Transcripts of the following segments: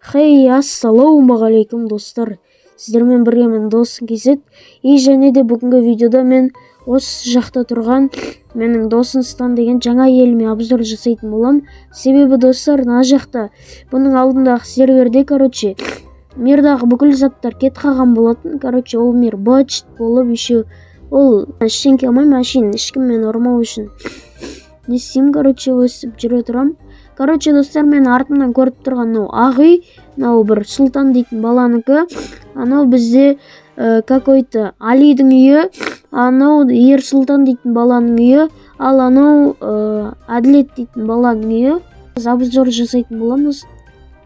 Хей, ассалаумағалейкум достар. Сіздермен бірге мен досым Кезет. И және де бүгінгі видеода мен осы жақта тұрған менің досым Стан деген жаңа еліме обзор жасайтын болам. Себебі достар, мына жақта бұның алдындағы серверде, мирдағы бүкіл заттар кет қалған болатын. Ол мир бачт болып, еще ол ештеңке алмай машин ешкіммен ұрмау үшін не істеймін, өсіп жүре тұрам. Достар, мен артымнан көріп тұрған ақ үй, бір Сұлтан дейтін баланыкі. Анау бізде какой-то Алидің үйі, анау Ер Сұлтан дейтін баланың үйі, ал анау Әділет дейтін баланың үйі. Біз обзор жасайтын боламыз.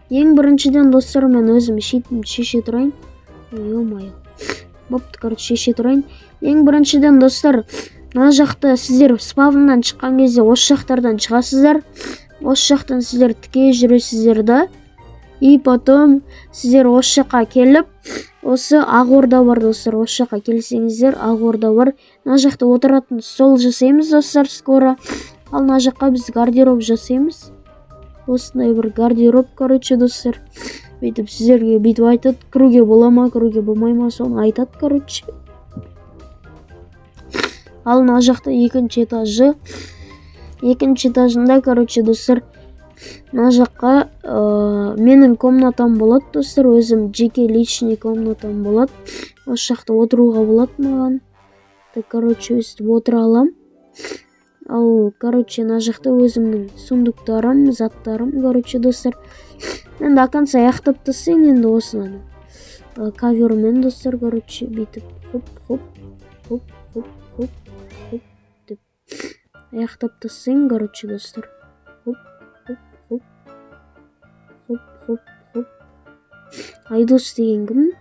Ең біріншіден достар, мен өзім шетімді шеше тұрайын. Бопты, шеше тұрайын. Ең біріншіден достар, мына жақта сіздер спавннан шыққан кезде осы жақтардан шығасыздар. Осы жақтан сіздер тіке жүресіздер да. И потом сіздер осы жаққа келіп, осы Ақорда бар достар. Осы жаққа келсеңіздер, Ақорда бар. Мына жақта отыратын стол жасаймыз достар скоро. Ал мына жаққа біз гардероб жасаймыз. Осындай бір гардероб, достар. Бүйтіп сіздерге бүйтіп айтады, кіруге бола ма, кіруге болмай ма, соны айтады, Ал мына жақта екінші этажы. Екінші этажында, достар, мына жаққа менің комнатам болады, достар. Өзім жеке личный комнатам болады. Осы жақта отыруға болады маған. Өстіп отыра алам. Ал, мына жақта өзімнің сундуктарым, заттарым, достар. Мен до конца аяқтап тастайын енді осыны. Ковермен, достар, бүйтіп, хоп, деп аяқтап тастайын, достар. Хоп. Айдос деген кім?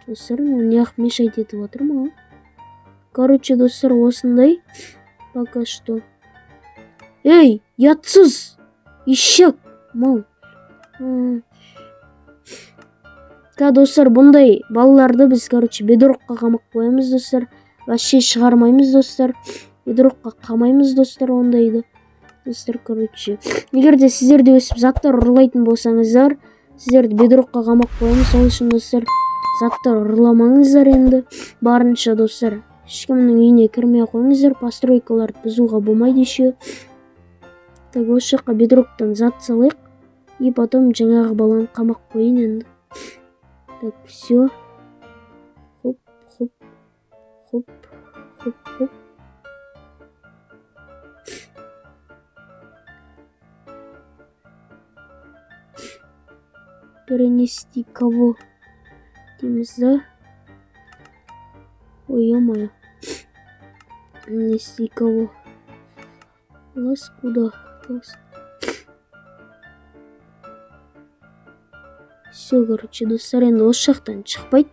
Достар, неғып мешайт етіп отыр ма? Достар, осындай. Пока что. Эй, ятсыз! Ишек! Мал. Достар, бұндай балаларды біз, бедроққа қамақ қоямыз, достар. Вообще шығармаймыз, достар. Бедроққа қамаймыз, достар, ондайды. Достар, егерде сіздерде өсіп заттар ұрлайтын болсаңыздар, сіздерді бедроққа қамақ қоямыз. Сол үшін, достар, заттар ұрламаңыздар енді. Барынша, достар, ешкімнің үйіне кірмей қойыңыздар. Постройкаларды бұзуға болмайды еще. Осы жаққа бедроқтан зат салайық. И потом жаңағы баланы қамақ қойын енді. Все. Хоп. Перенести кого? Дейміз да? Ой, ё-моё. Перенести кого? Класс, куда? Класс. Все, достар, енді осы жақтан шықпайды.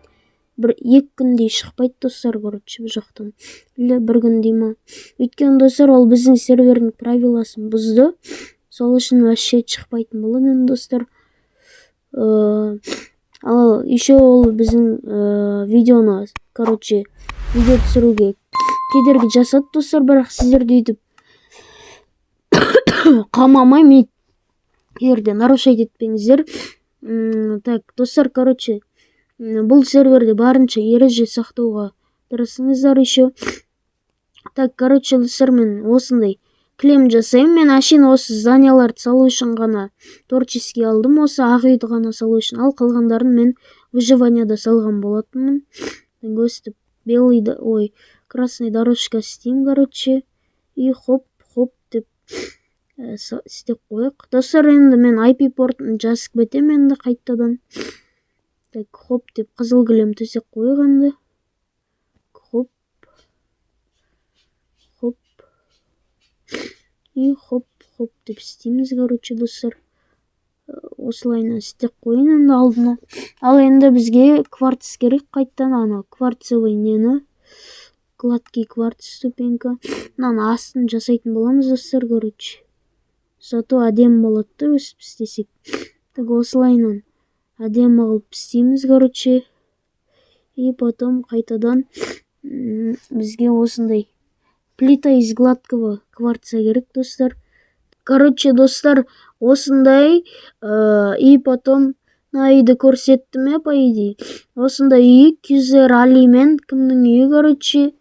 Екі күндей шықпайды, достар, бұл жақтан. Бір күндей ма. Өйткені, достар, ол біздің сервердің правиласын бұзды. Сол үшін вообще шықпайтын болын, достар. Ал еще ол біздің видеоны, видео түсіруге кедергі жасады, достар, бірақ сіздерді өйтіп қамамай, егерде нарушать етпеңіздер. Достар, бұл серверде барынша ереже сақтауға тырысыңыздар еще. Достар, мен осындай клем жасаймын. Мен әшейін осы зданияларды салу үшін ғана творческий алдым. Осы ақ үйді ғана салу үшін. Ал қалғандарын мен выживанияда салған болатынмын. Өстіп красный дорожка істеймін, И хоп деп істеп қойық. Достар, енді мен IP портын жазып бетем енді қайтадан. Хоп деп қызыл кілем төсек қойық енді. Хоп. И хоп деп істейміз, достар. Осылайына істеп қойын енді алдына. Ал енді бізге кварц керек қайттан, кварцевый нені. Гладкий кварц ступенька. Астын жасайтын боламыз, достар, Зато әдем болады өсіп істесек. Осылайынан әдем қылып істейміз, И потом қайтадан бізге осындай плита из гладкого кварца керек, достар. Достар, осындай. И потом үйді көрсеттім по идее. Осындай үй, Кюзер Али мен кімнің үйі, короче,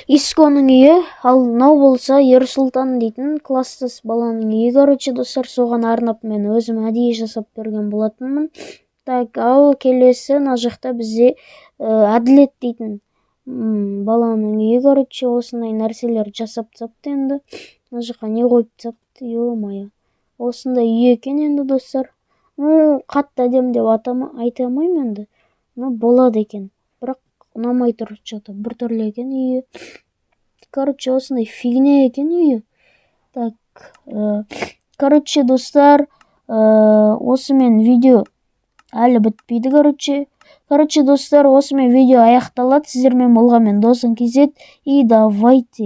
Исконың үйі, ал мынау болса Ерсұлтан дейтін класстас баланың үйі, короче, достар, соған арнап мен өзім әдейі жасап берген болатынмын. Так, ал келесі мына жақта бізде Әділет дейтін баланың үйі, короче, осындай нәрселер жасап тапты енді. Мына жаққа не қойып тапты, ё-моё. Осындай үй екен енді, достар. Қатты әдемі деп айта алмаймын енді. Болады екен. Бірақ ұнамай тұр что-то. Бір түрлі екен үйі. Короче, осындай фигня екен үйі. Так, короче, достар, осымен видео әлі бітпейді, короче, достар, осымен видео аяқталады. Сіздермен болған мен досым KZ, и давайте.